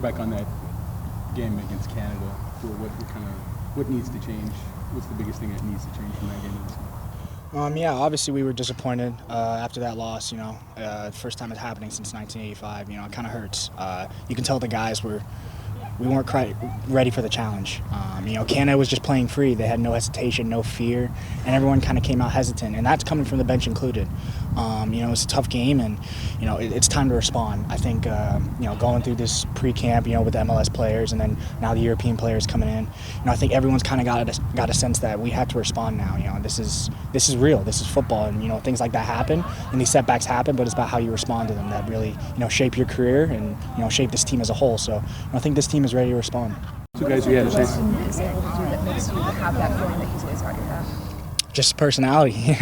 back on that game against Canada, what needs to change? What's the biggest thing that needs to change from that game to this one? Yeah, obviously we were disappointed after that loss. First time it's happening since 1985. It kind of hurts. You can tell the guys we weren't quite ready for the challenge. Canada was just playing free. They had no hesitation, no fear, and everyone kind of came out hesitant, and that's coming from the bench included. It's a tough game, and it's time to respond. I think going through this pre-camp, with the MLS players, and then now the European players coming in, I think everyone's kind of got a sense that we have to respond now. This is real. This is football, and things like that happen, and these setbacks happen. But it's about how you respond to them that really shape your career and shape this team as a whole. So I think this team is ready to respond. So guys, we had a chance. Is able to do that makes you have that feeling that he's always got your back? Just personality.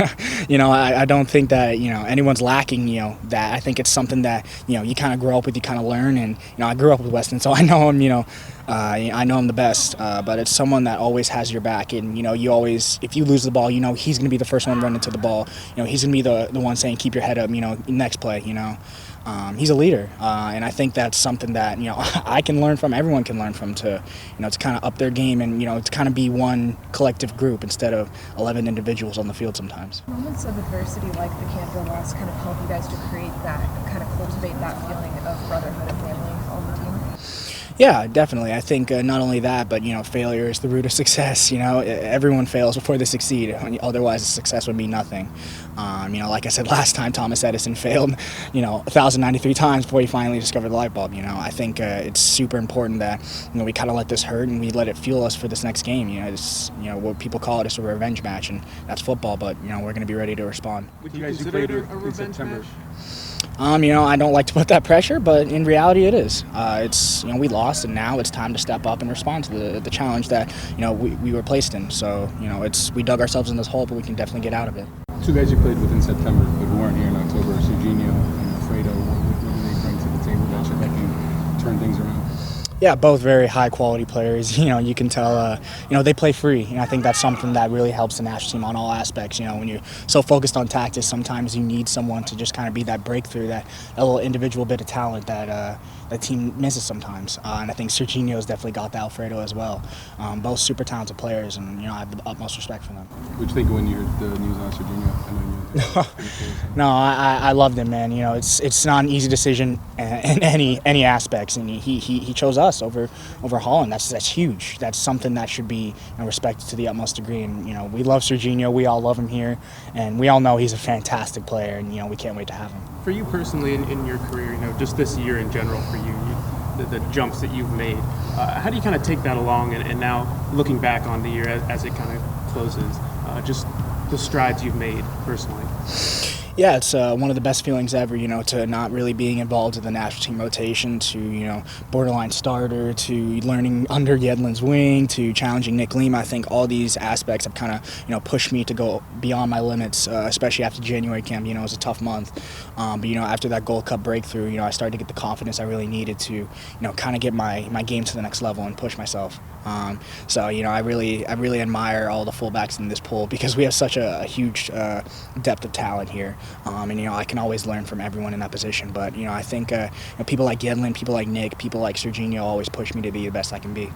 I don't think that anyone's lacking that. I think it's something that you kind of grow up with, you kind of learn, and I grew up with Weston, so I know him. I know him the best, but it's someone that always has your back, and you always, if you lose the ball, he's going to be the first one running to the ball. He's going to be the one saying keep your head up. Next play. He's a leader, and I think that's something that I can learn from. Everyone can learn from to kind of up their game and to kind of be one collective group instead of 11 individuals on the field sometimes. Moments of adversity like the Canada loss kind of help you guys to create that, kind of cultivate that feeling of brotherhood and family on the team. Yeah, definitely. I think not only that, but failure is the root of success. Everyone fails before they succeed. Otherwise, success would mean nothing. Like I said last time, Thomas Edison failed, 1,093 times before he finally discovered the light bulb. I think it's super important that we kind of let this hurt and we let it fuel us for this next game. It's what people call it is a revenge match, and that's football. But we're going to be ready to respond. Would you guys consider it a revenge match? I don't like to put that pressure, but in reality it is. We lost, and now it's time to step up and respond to the challenge that we were placed in. So we dug ourselves in this hole, but we can definitely get out of it. Two guys you played with in September but weren't here in October, Serginho and Alfredo. What do they bring to the table that can turn things around? Yeah, both very high-quality players. You can tell, they play free. I think that's something that really helps the national team on all aspects. When you're so focused on tactics, sometimes you need someone to just kind of be that breakthrough, that little individual bit of talent that the team misses sometimes. And I think Serginho's definitely got the Alfredo as well. Both super talented players, and I have the utmost respect for them. What do you think when you heard the news on Serginho? I know you. No, I loved him, man. It's not an easy decision in any aspects, and he chose us over Holland. That's huge. That's something that should be respected to the utmost degree. And we love Serginho. We all love him here, and we all know he's a fantastic player. And we can't wait to have him. For you personally, in your career, just this year in general, for you, the jumps that you've made, how do you kind of take that along? And now looking back on the year as it kind of closes, just the strides you've made personally. Yeah, it's one of the best feelings ever, to not really being involved in the national team rotation, to, borderline starter, to learning under Yedlin's wing, to challenging Nick Lima. I think all these aspects have kind of, pushed me to go beyond my limits, especially after January camp. It was a tough month. But, after that Gold Cup breakthrough, I started to get the confidence I really needed to, kind of get my game to the next level and push myself. So, I really admire all the fullbacks in this pool because we have such a huge depth of talent here. And I can always learn from everyone in that position. But I think people like Yedlin, people like Nick, people like Serginho always push me to be the best I can be.